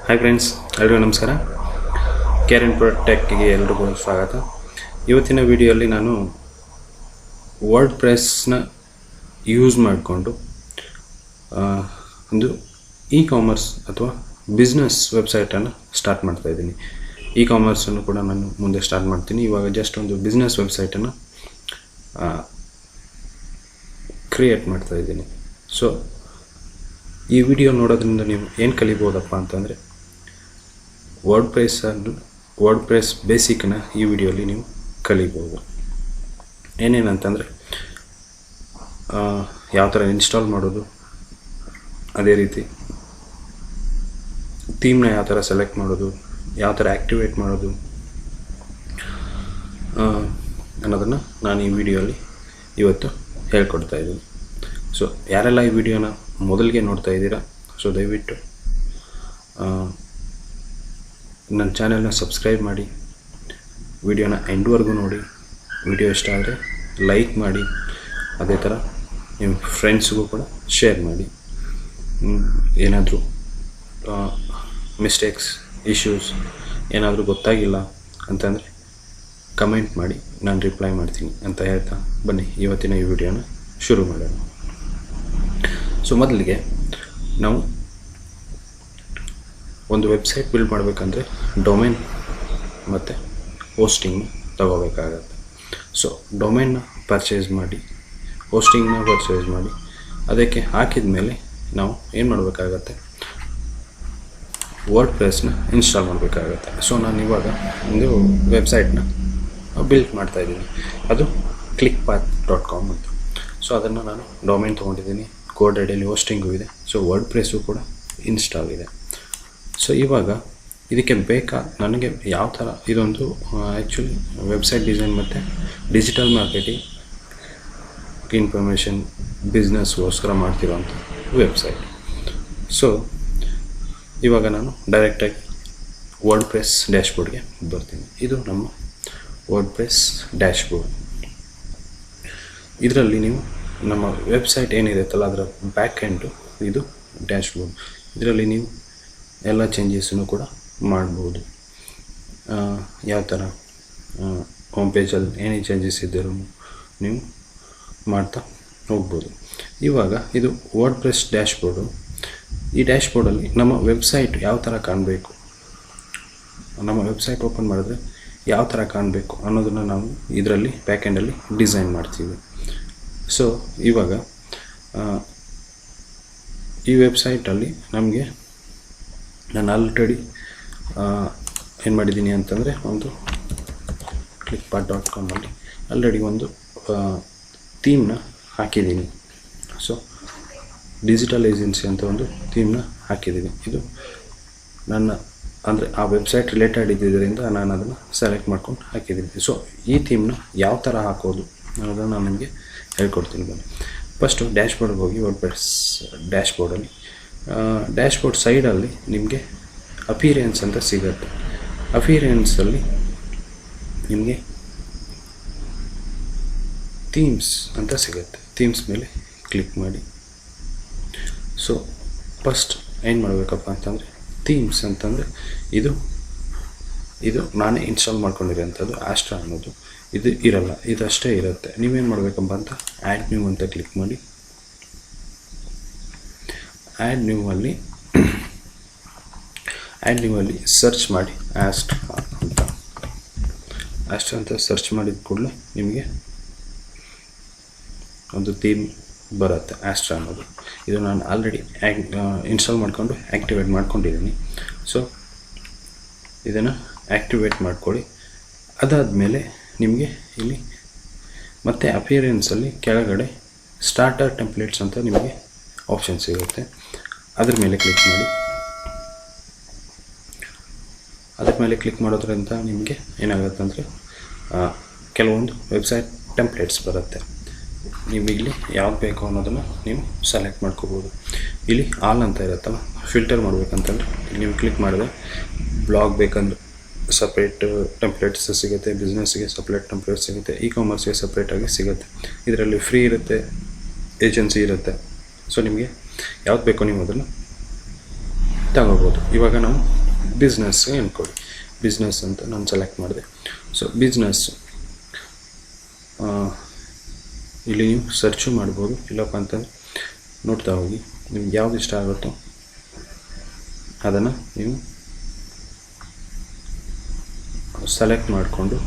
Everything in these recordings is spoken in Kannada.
ಹಾಯ್ ಫ್ರೆಂಡ್ಸ್, ಎಲ್ರಿಗೂ ನಮಸ್ಕಾರ. Infotechಗೆ ಎಲ್ರಿಗೂ ಸ್ವಾಗತ. ಇವತ್ತಿನ ವಿಡಿಯೋಲಿ ನಾನು ವರ್ಡ್ಪ್ರೆಸ್ನ ಯೂಸ್ ಮಾಡಿಕೊಂಡು ಒಂದು ಇ-ಕಾಮರ್ಸ್ ಅಥವಾ ಬಿಸ್ನೆಸ್ ವೆಬ್ಸೈಟನ್ನು ಸ್ಟಾರ್ಟ್ ಮಾಡ್ತಾ ಇದ್ದೀನಿ. ಇ-ಕಾಮರ್ಸನ್ನು ಕೂಡ ನಾನು ಮುಂದೆ ಸ್ಟಾರ್ಟ್ ಮಾಡ್ತೀನಿ. ಇವಾಗ ಜಸ್ಟ್ ಒಂದು ಬಿಸ್ನೆಸ್ ವೆಬ್ಸೈಟನ್ನು ಕ್ರಿಯೇಟ್ ಮಾಡ್ತಾ ಇದ್ದೀನಿ. ಸೊ ಈ ವಿಡಿಯೋ ನೋಡೋದ್ರಿಂದ ನೀವು ಏನು ಕಲಿಬೋದಪ್ಪ ಅಂತಂದರೆ, ವರ್ಡ್ಪ್ರೆಸ್ ಬೇಸಿಕ್ನ ಈ ವಿಡಿಯೋಲಿ ನೀವು ಕಲಿಬೋದು. ಏನೇನಂತಂದರೆ ಯಾವ ಥರ ಇನ್ಸ್ಟಾಲ್ ಮಾಡೋದು, ಅದೇ ರೀತಿ ಥೀಮ್ನ ಯಾವ ಥರ ಸೆಲೆಕ್ಟ್ ಮಾಡೋದು, ಯಾವ ಥರ ಆ್ಯಕ್ಟಿವೇಟ್ ಮಾಡೋದು ಅನ್ನೋದನ್ನು ನಾನು ಈ ವಿಡಿಯೋಲಿ ಇವತ್ತು ಹೇಳ್ಕೊಡ್ತಾ ಇದ್ದೀನಿ. ಸೊ ಯಾರೆಲ್ಲ ಈ ವಿಡಿಯೋನ ಮೊದಲಿಗೆ ನೋಡ್ತಾ ಇದ್ದೀರಾ, ಸೊ ದಯವಿಟ್ಟು ನನ್ನ ಚಾನೆಲ್ನ ಸಬ್ಸ್ಕ್ರೈಬ್ ಮಾಡಿ, ವಿಡಿಯೋನ ಎಂಡ್ವರೆಗೂ ನೋಡಿ. ವಿಡಿಯೋ ಇಷ್ಟ ಆದರೆ ಲೈಕ್ ಮಾಡಿ, ಅದೇ ಥರ ನಿಮ್ಮ ಫ್ರೆಂಡ್ಸ್ಗೂ ಕೂಡ ಶೇರ್ ಮಾಡಿ. ಏನಾದರೂ ಮಿಸ್ಟೇಕ್ಸ್, ಇಶ್ಯೂಸ್ ಏನಾದರೂ ಗೊತ್ತಾಗಿಲ್ಲ ಅಂತಂದರೆ ಕಮೆಂಟ್ ಮಾಡಿ, ನಾನು ರಿಪ್ಲೈ ಮಾಡ್ತೀನಿ ಅಂತ ಹೇಳ್ತಾ ಬನ್ನಿ ಇವತ್ತಿನ ಈ ವಿಡಿಯೋನ ಶುರು ಮಾಡೋಣ. ಸೊ ಮೊದಲಿಗೆ ನಾವು ಒಂದು ವೆಬ್ಸೈಟ್ ಬಿಲ್ಡ್ ಮಾಡಬೇಕಂದ್ರೆ ಡೊಮೇನ್ ಮತ್ತು ಹೋಸ್ಟಿಂಗ್ನ ತಗೋಬೇಕಾಗತ್ತೆ. ಸೊ ಡೊಮೇನ್ನ ಪರ್ಚೇಸ್ ಮಾಡಿ, ಹೋಸ್ಟಿಂಗ್ನ ಪರ್ಚೇಸ್ ಮಾಡಿ, ಅದಕ್ಕೆ ಹಾಕಿದ ಮೇಲೆ ನಾವು ಏನು ಮಾಡಬೇಕಾಗತ್ತೆ, ವರ್ಡ್ಪ್ರೆಸ್ನ ಇನ್ಸ್ಟಾಲ್ ಮಾಡಬೇಕಾಗತ್ತೆ. ಸೊ ನಾನು ಇವಾಗ ಒಂದು ವೆಬ್ಸೈಟ್ನ ಬಿಲ್ಡ್ ಮಾಡ್ತಾಯಿದ್ದೀನಿ. ಅದು clickpath.com ಅಂತ. ಸೊ ಅದನ್ನು ನಾನು ಡೊಮೇನ್ ತೊಗೊಂಡಿದ್ದೀನಿ, ಕೋಡ್ ಐಡಿಯಲ್ಲಿ ಹೋಸ್ಟಿಂಗು ಇದೆ, ಸೊ ವರ್ಡ್ಪ್ರೆಸ್ಸು ಕೂಡ ಇನ್ಸ್ಟಾಲ್ ಇದೆ. ಸೊ ಇವಾಗ ಇದಕ್ಕೆ ನನಗೆ ಯಾವ ಥರ ಇದೊಂದು ಆ್ಯಕ್ಚುಲಿ ವೆಬ್ಸೈಟ್ ಡಿಸೈನ್ ಮತ್ತು ಡಿಜಿಟಲ್ ಮಾರ್ಕೆಟಿಂಗ್ ಇನ್ಫಾರ್ಮೇಷನ್ ಬಿಸ್ನೆಸ್ಗೋಸ್ಕರ ಮಾಡ್ತಿರೋಂಥ ವೆಬ್ಸೈಟ್. ಸೊ ಇವಾಗ ನಾನು ಡೈರೆಕ್ಟಾಗಿ ವರ್ಡ್ಪ್ರೆಸ್ ಡ್ಯಾಶ್ಬೋರ್ಡ್ಗೆ ಬರ್ತೀನಿ. ಇದು ನಮ್ಮ ವರ್ಡ್ಪ್ರೆಸ್ ಡ್ಯಾಶ್ಬೋರ್ಡ್. ಇದರಲ್ಲಿ ನೀವು ನಮ್ಮ ವೆಬ್ಸೈಟ್ ಏನಿರುತ್ತಲ್ಲ ಅದರ ಬ್ಯಾಕ್ ಎಂಡು ಇದು ಡ್ಯಾಶ್ಬೋರ್ಡ್. ಇದರಲ್ಲಿ ನೀವು ಎಲ್ಲ ಚೇಂಜಸನ್ನು ಕೂಡ ಮಾಡ್ಬೋದು. ಯಾವ ಥರ ಹೋಮ್ ಪೇಜಲ್ಲಿ ಏನೇ ಚೇಂಜಸ್ ಇದ್ದರೂ ನೀವು ಮಾಡ್ತಾ ಹೋಗ್ಬೋದು. ಇವಾಗ ಇದು ವರ್ಡ್ಪ್ರೆಸ್ ಡ್ಯಾಶ್ಬೋರ್ಡು. ಈ ಡ್ಯಾಶ್ಬೋರ್ಡಲ್ಲಿ ನಮ್ಮ ವೆಬ್ಸೈಟ್ ಯಾವ ಥರ ಕಾಣಬೇಕು, ನಮ್ಮ ವೆಬ್ಸೈಟ್ ಓಪನ್ ಮಾಡಿದ್ರೆ ಯಾವ ಥರ ಕಾಣಬೇಕು ಅನ್ನೋದನ್ನು ನಾವು ಇದರಲ್ಲಿ ಬ್ಯಾಕೆಂಡಲ್ಲಿ ಡಿಸೈನ್ ಮಾಡ್ತೀವಿ. ಸೊ ಇವಾಗ ಈ ವೆಬ್ಸೈಟಲ್ಲಿ ನಮಗೆ ನಾನು ಆಲ್ರೆಡಿ ಏನು ಮಾಡಿದ್ದೀನಿ ಅಂತಂದರೆ, ಒಂದು clickpath.com ಅಲ್ಲಿ ಆಲ್ರೆಡಿ ಒಂದು ಥೀಮ್ನ ಹಾಕಿದ್ದೀನಿ. ಸೊ ಡಿಜಿಟಲ್ ಏಜೆನ್ಸಿ ಅಂತ ಒಂದು ಥೀಮ್ನ ಹಾಕಿದ್ದೀನಿ. ಇದು ನನ್ನ ಅಂದರೆ ಆ ವೆಬ್ಸೈಟ್ ರಿಲೇಟೆಡ್ ಇದ್ದಿದ್ದರಿಂದ ನಾನು ಅದನ್ನು ಸೆಲೆಕ್ಟ್ ಮಾಡ್ಕೊಂಡು ಹಾಕಿದ್ದೀನಿ. ಸೊ ಈ ಥೀಮ್ನ ಯಾವ ಥರ ಹಾಕೋದು ಅನ್ನೋದನ್ನು ನಾನು ನಿಮಗೆ ಹೇಳ್ಕೊಡ್ತೀನಿ ಬನ್ನಿ. ಫಸ್ಟು ಡ್ಯಾಶ್ಬೋರ್ಡ್ಗೆ ಹೋಗಿ, ವರ್ಡ್ಪ್ರೆಸ್ ಡ್ಯಾಶ್ಬೋರ್ಡಲ್ಲಿ ಡ್ಯಾಶ್ಬೋರ್ಡ್ ಸೈಡಲ್ಲಿ ನಿಮಗೆ ಅಪಿಯರೆನ್ಸ್ ಅಂತ ಸಿಗುತ್ತೆ. ಅಪಿಯರೆನ್ಸಲ್ಲಿ ನಿಮಗೆ ಥೀಮ್ಸ್ ಅಂತ ಸಿಗುತ್ತೆ. ಥೀಮ್ಸ್ ಮೇಲೆ ಕ್ಲಿಕ್ ಮಾಡಿ. ಸೊ ಫಸ್ಟ್ ಏನು ಮಾಡಬೇಕಪ್ಪ ಅಂತಂದರೆ, ಥೀಮ್ಸ್ ಅಂತಂದರೆ ಇದು ನಾನೇ ಇನ್ಸ್ಟಾಲ್ ಮಾಡ್ಕೊಂಡಿರೋಂಥದ್ದು ಆಸ್ಟ್ರಾ ಅನ್ನೋದು. ಇದು ಇರಲ್ಲ, ಇದಷ್ಟೇ ಇರುತ್ತೆ. ನೀವೇನು ಮಾಡಬೇಕಪ್ಪ ಅಂತ ಆ್ಯಡ್ ನ್ಯೂ ಅಂತ ಕ್ಲಿಕ್ ಮಾಡಿ. ಆ್ಯಡ್ ನ್ಯೂವಲ್ಲಿ ಸರ್ಚ್ ಮಾಡಿ ಆಸ್ಟ್ರಾ ಅಂತ ಸರ್ಚ್ ಮಾಡಿದ ಕೂಡಲೇ ನಿಮಗೆ ಒಂದು ಥೀಮ್ ಬರುತ್ತೆ, ಆಸ್ಟ್ರಾ ಅನ್ನೋದು. ಇದು ನಾನು ಆಲ್ರೆಡಿ ಇನ್ಸ್ಟಾಲ್ ಮಾಡಿಕೊಂಡು ಆ್ಯಕ್ಟಿವೇಟ್ ಮಾಡ್ಕೊಂಡಿದ್ದೀನಿ. ಸೊ ಇದನ್ನು ಆ್ಯಕ್ಟಿವೇಟ್ ಮಾಡ್ಕೊಳ್ಳಿ. ಅದಾದಮೇಲೆ ನಿಮಗೆ ಇಲ್ಲಿ ಮತ್ತೆ ಅಪಿಯರೆನ್ಸಲ್ಲಿ ಕೆಳಗಡೆ ಸ್ಟಾರ್ಟರ್ ಟೆಂಪ್ಲೇಟ್ಸ್ ಅಂತ ನಿಮಗೆ ಆಪ್ಷನ್ ಸಿಗುತ್ತೆ. ಅದ್ರ ಮೇಲೆ ಕ್ಲಿಕ್ ಮಾಡಿ. ಅದ್ರ ಮೇಲೆ ಕ್ಲಿಕ್ ಮಾಡೋದ್ರಿಂದ ನಿಮಗೆ ಏನಾಗುತ್ತೆ ಅಂದರೆ ಕೆಲವೊಂದು ವೆಬ್ಸೈಟ್ ಟೆಂಪ್ಲೇಟ್ಸ್ ಬರುತ್ತೆ. ನೀವು ಇಲ್ಲಿ ಯಾವ್ದು ಬೇಕು ಅನ್ನೋದನ್ನು ನೀವು ಸೆಲೆಕ್ಟ್ ಮಾಡ್ಕೋಬೋದು. ಇಲ್ಲಿ ಆಲ್ ಅಂತ ಇರುತ್ತಲ್ಲ, ಫಿಲ್ಟರ್ ಮಾಡಬೇಕಂತಂದ್ರೆ ಇಲ್ಲಿ ನೀವು ಕ್ಲಿಕ್ ಮಾಡಿದ್ರೆ ಬ್ಲಾಗ್ ಬೇಕಂದ್ರೆ ಸಪ್ರೇಟ್ ಟೆಂಪ್ಲೇಟ್ಸ್ ಸಿಗುತ್ತೆ, ಬಿಸ್ನೆಸ್ಗೆ ಸಪ್ರೇಟ್ ಟೆಂಪ್ಲೇಟ್ಸ್ ಸಿಗುತ್ತೆ, ಇ-ಕಾಮರ್ಸ್ಗೆ ಸಪ್ರೇಟಾಗಿ ಸಿಗುತ್ತೆ. ಇದರಲ್ಲಿ ಫ್ರೀ ಇರುತ್ತೆ, ಏಜೆನ್ಸಿ ಇರುತ್ತೆ. ಸೊ ನಿಮಗೆ ಯಾವ್ದು ಬೇಕೋ ನೀವು ಅದನ್ನು ತಗೋಬೋದು. ಇವಾಗ ನಾವು ಬಿಸ್ನೆಸ್ ಅಂದ್ಕೊಳ್ಳಿ, ಬಿಸ್ನೆಸ್ ಅಂತ ನಾನು ಸೆಲೆಕ್ಟ್ ಮಾಡಿದೆ. ಸೊ ಬಿಸ್ನೆಸ್ಸು ಇಲ್ಲಿ ನೀವು ಸರ್ಚು ಮಾಡ್ಬೋದು. ಇಲ್ಲಪ್ಪ ಅಂತಂದರೆ ನೋಡ್ತಾ ಹೋಗಿ, ನಿಮ್ಗೆ ಯಾವ್ದು ಇಷ್ಟ ಆಗುತ್ತೋ ಅದನ್ನು ನೀವು ಸೆಲೆಕ್ಟ್ ಮಾಡಿಕೊಂಡು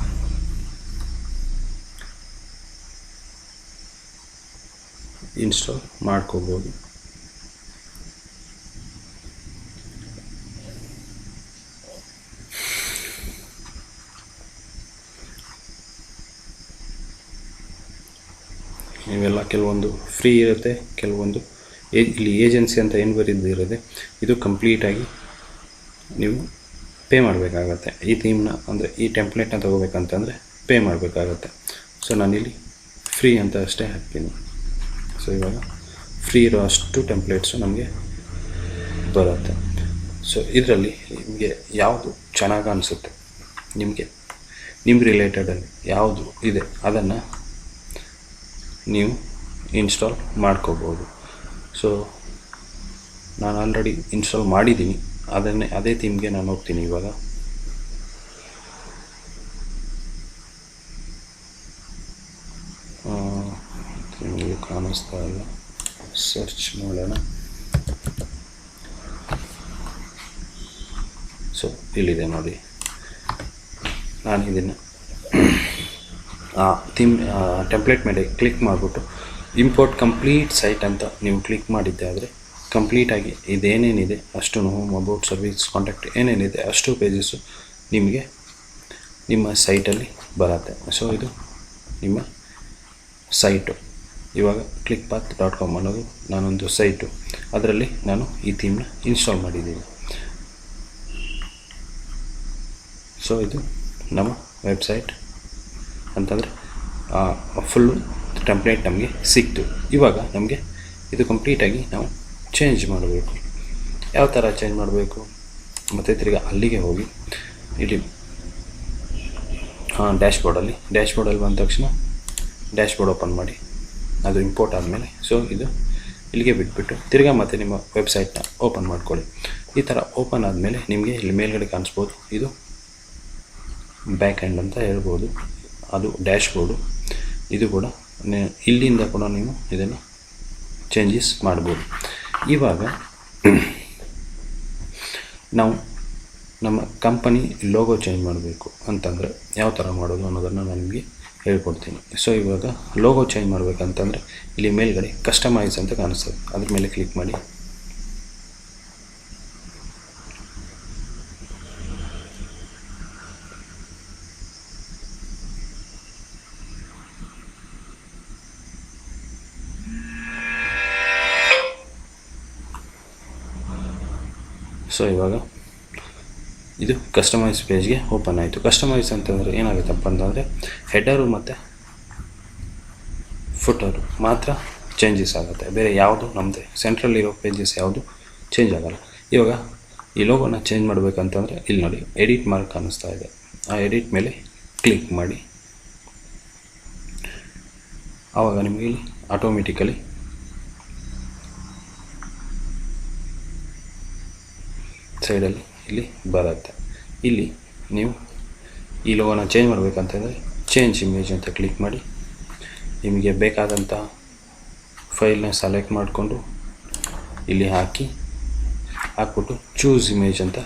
ಇನ್ಸ್ಟಾಲ್ ಮಾಡ್ಕೋಬೋದು. ಇವೆಲ್ಲ ಕೆಲವೊಂದು ಫ್ರೀ ಇರುತ್ತೆ, ಕೆಲವೊಂದು ಇಲ್ಲಿ ಏಜೆನ್ಸಿ ಅಂತ ಏನು ಬರೆದಿರುತ್ತೆ ಇದು ಕಂಪ್ಲೀಟಾಗಿ ನೀವು ಪೇ ಮಾಡಬೇಕಾಗತ್ತೆ. ಈ ಥೀಮ್ನ ಅಂದರೆ ಈ ಟೆಂಪ್ಲೇಟ್ನ ತೊಗೋಬೇಕಂತಂದರೆ ಪೇ ಮಾಡಬೇಕಾಗತ್ತೆ. ಸೊ ನಾನಿಲ್ಲಿ ಫ್ರೀ ಅಂತ ಅಷ್ಟೇ ಹಾಕ್ತೀನಿ. ಸೊ ಇವಾಗ ಫ್ರೀ ಇರೋ ಅಷ್ಟು ಟೆಂಪ್ಲೇಟ್ಸು ನಮಗೆ ಬರುತ್ತೆ. ಸೊ ಇದರಲ್ಲಿ ನಿಮಗೆ ಯಾವುದು ಚೆನ್ನಾಗಿ ಅನಿಸುತ್ತೆ, ನಿಮ್ಮ ರಿಲೇಟೆಡಲ್ಲಿ ಯಾವುದು ಇದೆ ಅದನ್ನು ನೀವು ಇನ್ಸ್ಟಾಲ್ ಮಾಡ್ಕೋಬೋದು. ಸೊ ನಾನು ಆಲ್ರೆಡಿ ಇನ್ಸ್ಟಾಲ್ ಮಾಡಿದ್ದೀನಿ, ಅದೇ ಥೀಮ್ಗೆ ನಾನು ಹೋಗ್ತೀನಿ. ಇವಾಗ ನಿಮಗೆ ಕಾಣಿಸ್ತಾ ಇಲ್ಲ, ಸರ್ಚ್ ಮಾಡೋಣ. ಸೊ ಇಲ್ಲಿದೆ ನೋಡಿ, ನಾನು ಇದನ್ನು ಥೀಮ್ ಟೆಂಪ್ಲೇಟ್ ಮೇಲೆ ಕ್ಲಿಕ್ ಮಾಡಿಬಿಟ್ಟು ಇಂಪೋರ್ಟ್ ಕಂಪ್ಲೀಟ್ ಸೈಟ್ ಅಂತ ನೀವು ಕ್ಲಿಕ್ ಮಾಡಿದ್ದೆ ಆದರೆ ಕಂಪ್ಲೀಟಾಗಿ ಇದೇನೇನಿದೆ ಅಷ್ಟು ಹೋಮ್, ಅಬೌಟ್, ಸರ್ವಿಸ್, ಕಾಂಟ್ಯಾಕ್ಟ್ ಏನೇನಿದೆ ಅಷ್ಟು ಪೇಜಸ್ಸು ನಿಮಗೆ ನಿಮ್ಮ ಸೈಟಲ್ಲಿ ಬರುತ್ತೆ. ಸೊ ಇದು ನಿಮ್ಮ ಸೈಟು. ಇವಾಗ clickpath.com ಅನ್ನೋದು ನಾನೊಂದು ಸೈಟು, ಅದರಲ್ಲಿ ನಾನು ಈ ಥೀಮ್ನ ಇನ್ಸ್ಟಾಲ್ ಮಾಡಿದ್ದೀನಿ. ಸೊ ಇದು ನಮ್ಮ ವೆಬ್ಸೈಟ್ ಅಂತಂದರೆ ಫುಲ್ಲು ಟೆಂಪ್ಲೇಟ್ ನಮಗೆ ಸಿಕ್ತು. ಇವಾಗ ನಮಗೆ ಇದು ಕಂಪ್ಲೀಟಾಗಿ ನಾವು ಚೇಂಜ್ ಮಾಡಬೇಕು. ಯಾವ ಥರ ಚೇಂಜ್ ಮಾಡಬೇಕು? ಮತ್ತು ತಿರ್ಗಿ ಅಲ್ಲಿಗೆ ಹೋಗಿ ಇಲ್ಲಿ ಡ್ಯಾಶ್ಬೋರ್ಡಲ್ಲಿ ಬಂದ ತಕ್ಷಣ ಡ್ಯಾಶ್ಬೋರ್ಡ್ ಓಪನ್ ಮಾಡಿ, ಅದು ಇಂಪೋರ್ಟ್ ಆದಮೇಲೆ ಸೊ ಇದು ಇಲ್ಲಿಗೆ ಬಿಟ್ಬಿಟ್ಟು ತಿರ್ಗಾ ಮತ್ತೆ ನಿಮ್ಮ ವೆಬ್ಸೈಟ್ನ ಓಪನ್ ಮಾಡ್ಕೊಳ್ಳಿ. ಈ ಥರ ಓಪನ್ ಆದಮೇಲೆ ನಿಮಗೆ ಇಲ್ಲಿ ಮೇಲ್ಗಡೆ ಕಾಣಿಸ್ಬೋದು, ಇದು ಬ್ಯಾಕ್ ಎಂಡ್ ಅಂತ ಹೇಳ್ಬೋದು, ಅದು ಡ್ಯಾಶ್ಬೋರ್ಡು. ಇದು ಕೂಡ ಇಲ್ಲಿಂದ ಕೂಡ ನೀವು ಇದನ್ನು ಚೇಂಜಸ್ ಮಾಡ್ಬೋದು. ಇವಾಗ ನಾವು ನಮ್ಮ ಕಂಪನಿ ಲೋಗೋ ಚೇಂಜ್ ಮಾಡಬೇಕು ಅಂತಂದರೆ ಯಾವ ಥರ ಮಾಡೋದು ಅನ್ನೋದನ್ನು ನಾನು ನಿಮಗೆ ಹೇಳ್ಕೊಡ್ತೀನಿ. ಸೊ ಇವಾಗ ಲೋಗೋ ಚೇಂಜ್ ಮಾಡಬೇಕಂತಂದರೆ ಇಲ್ಲಿ ಮೇಲ್ಗಡೆ ಕಸ್ಟಮೈಸ್ ಅಂತ ಕಾಣಿಸ್ತದೆ, ಅದ್ರ ಮೇಲೆ ಕ್ಲಿಕ್ ಮಾಡಿ. ಸೊ ಇವಾಗ ಇದು ಕಸ್ಟಮೈಸ್ ಪೇಜ್ಗೆ ಓಪನ್ ಆಯಿತು. ಕಸ್ಟಮೈಸ್ ಅಂತಂದರೆ ಏನಾಗುತ್ತಪ್ಪ ಅಂತಂದರೆ ಹೆಡರು ಮತ್ತು ಫುಟರು ಮಾತ್ರ ಚೇಂಜಸ್ ಆಗುತ್ತೆ, ಬೇರೆ ಯಾವುದು ನಮ್ಮದೇ ಸೆಂಟ್ರಲ್ಲಿರೋ ಪೇಜಸ್ ಯಾವುದು ಚೇಂಜ್ ಆಗೋಲ್ಲ. ಇವಾಗ ಈ ಲೋಗೋನ ಚೇಂಜ್ ಮಾಡಬೇಕಂತಂದರೆ ಇಲ್ಲಿ ನೋಡಿ ಎಡಿಟ್ ಮಾರ್ಕ್ ಕಾಣಿಸ್ತಾ ಇದೆ, ಆ ಎಡಿಟ್ ಮೇಲೆ ಕ್ಲಿಕ್ ಮಾಡಿ. ಆವಾಗ ನಿಮಗೆ ಇಲ್ಲಿ ಆಟೋಮೆಟಿಕಲಿ ಸೈಡಲ್ಲಿ ಇಲ್ಲಿ ಬರುತ್ತೆ. ಇಲ್ಲಿ ನೀವು ಈ ಲೋಗೋನ ಚೇಂಜ್ ಮಾಡಬೇಕಂತಂದರೆ ಚೇಂಜ್ ಇಮೇಜ್ ಅಂತ ಕ್ಲಿಕ್ ಮಾಡಿ, ನಿಮಗೆ ಬೇಕಾದಂಥ ಫೈಲ್ನ ಸೆಲೆಕ್ಟ್ ಮಾಡಿಕೊಂಡು ಇಲ್ಲಿ ಹಾಕ್ಬಿಟ್ಟು ಚೂಸ್ ಇಮೇಜ್ ಅಂತ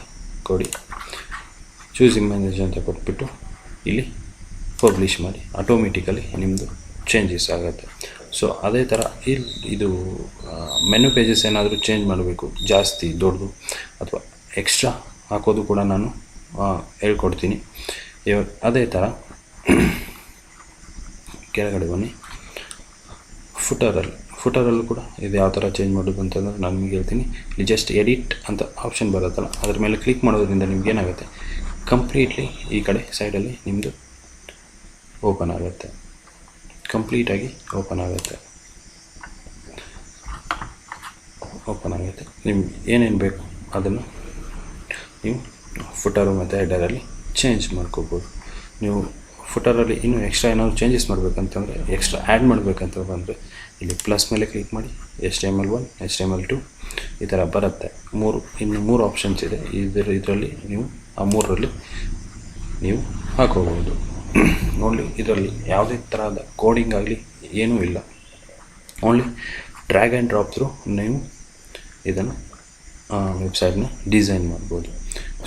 ಕೊಡಿ. ಚೂಸ್ ಇಮೇಜ್ ಅಂತ ಕೊಟ್ಬಿಟ್ಟು ಇಲ್ಲಿ ಪಬ್ಲಿಷ್ ಮಾಡಿ, ಆಟೋಮೆಟಿಕಲಿ ನಿಮ್ಮದು ಚೇಂಜಸ್ ಆಗುತ್ತೆ. ಸೊ ಅದೇ ಥರ ಇದು ಮೆನು ಪೇಜಸ್ ಏನಾದರೂ ಚೇಂಜ್ ಮಾಡಬೇಕು, ಜಾಸ್ತಿ ದೊಡ್ಡದು ಅಥವಾ ಎಕ್ಸ್ಟ್ರಾ ಹಾಕೋದು ಕೂಡ ನಾನು ಹೇಳ್ಕೊಡ್ತೀನಿ. ಇವಾಗ ಅದೇ ಥರ ಕೆಳಗಡೆ ಬನ್ನಿ, ಫುಟರಲ್ಲೂ ಕೂಡ ಇದು ಯಾವ ಥರ ಚೇಂಜ್ ಮಾಡೋದು ಅಂತಂದರೆ ನಾನು ನಿಮಗೆ ಹೇಳ್ತೀನಿ. ಇಲ್ಲಿ ಜಸ್ಟ್ ಎಡಿಟ್ ಅಂತ ಆಪ್ಷನ್ ಬರುತ್ತಲ್ಲ, ಅದ್ರ ಮೇಲೆ ಕ್ಲಿಕ್ ಮಾಡೋದ್ರಿಂದ ನಿಮ್ಗೆ ಏನಾಗುತ್ತೆ, ಕಂಪ್ಲೀಟ್ಲಿ ಈ ಕಡೆ ಸೈಡಲ್ಲಿ ನಿಮ್ಮದು ಓಪನ್ ಆಗುತ್ತೆ, ಕಂಪ್ಲೀಟಾಗಿ ಓಪನ್ ಆಗುತ್ತೆ. ನಿಮ್ಗೆ ಏನೇನು ಬೇಕು ಅದನ್ನು ನೀವು ಫುಟರು ಮತ್ತು ಹೆಡರಲ್ಲಿ ಚೇಂಜ್ ಮಾಡ್ಕೋಬೋದು. ನೀವು ಫುಟರಲ್ಲಿ ಇನ್ನೂ ಎಕ್ಸ್ಟ್ರಾ ಏನಾದರೂ ಚೇಂಜಸ್ ಮಾಡಬೇಕಂತಂದರೆ, ಎಕ್ಸ್ಟ್ರಾ ಆ್ಯಡ್ ಮಾಡಬೇಕಂತ ಬಂದರೆ ಇಲ್ಲಿ ಪ್ಲಸ್ ಮೇಲೆ ಕ್ಲಿಕ್ ಮಾಡಿ HTML1 HTML2 ಈ ಥರ ಬರುತ್ತೆ. ಇನ್ನು ಮೂರು ಆಪ್ಷನ್ಸ್ ಇದೆ. ಇದರಲ್ಲಿ ನೀವು ಆ ಮೂರರಲ್ಲಿ ನೀವು ಹಾಕೋಬಹುದು. ಓನ್ಲಿ ಇದರಲ್ಲಿ ಯಾವುದೇ ಥರದ ಕೋಡಿಂಗ್ ಆಗಲಿ ಏನೂ ಇಲ್ಲ. Only drag and drop through ನೀವು ಇದನ್ನು ವೆಬ್ಸೈಟ್ನ ಡಿಸೈನ್ ಮಾಡ್ಬೋದು.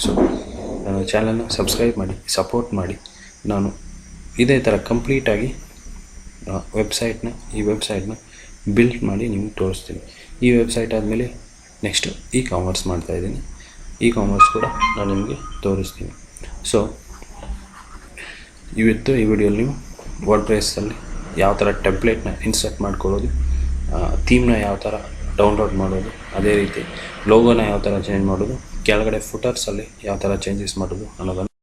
ಸೊ ನನ್ನ ಚಾನಲ್ನ ಸಬ್ಸ್ಕ್ರೈಬ್ ಮಾಡಿ, ಸಪೋರ್ಟ್ ಮಾಡಿ. ನಾನು ಇದೇ ಥರ ಕಂಪ್ಲೀಟಾಗಿ ಈ ವೆಬ್ಸೈಟ್ನ ಬಿಲ್ಡ್ ಮಾಡಿ ನಿಮಗೆ ತೋರಿಸ್ತೀನಿ. ಈ ವೆಬ್ಸೈಟ್ ಆದಮೇಲೆ ನೆಕ್ಸ್ಟು ಕಾಮರ್ಸ್ ಮಾಡ್ತಾಯಿದ್ದೀನಿ. ಕಾಮರ್ಸ್ ಕೂಡ ನಾನು ನಿಮಗೆ ತೋರಿಸ್ತೀನಿ. ಸೊ ಇವತ್ತು ಈ ವಿಡಿಯೋಲಿ ನೀವು ವರ್ಡ್ಪ್ರೆಸ್ಸಲ್ಲಿ ಯಾವ ಥರ ಟೆಂಪ್ಲೇಟ್ನ ಇನ್ಸರ್ಟ್ ಮಾಡ್ಕೊಳ್ಳೋದು, ಥೀಮ್ನ ಯಾವ ಥರ ಡೌನ್ಲೋಡ್ ಮಾಡೋದು, ಅದೇ ರೀತಿ ಲೋಗೋನ ಯಾವ ಥರ ಚೇಂಜ್ ಮಾಡೋದು, ಕೆಳಗಡೆ ಫುಟರ್ಸಲ್ಲಿ ಯಾವ ಥರ ಚೇಂಜಸ್ ಮಾಡೋದು ಅನ್ನೋದನ್ನು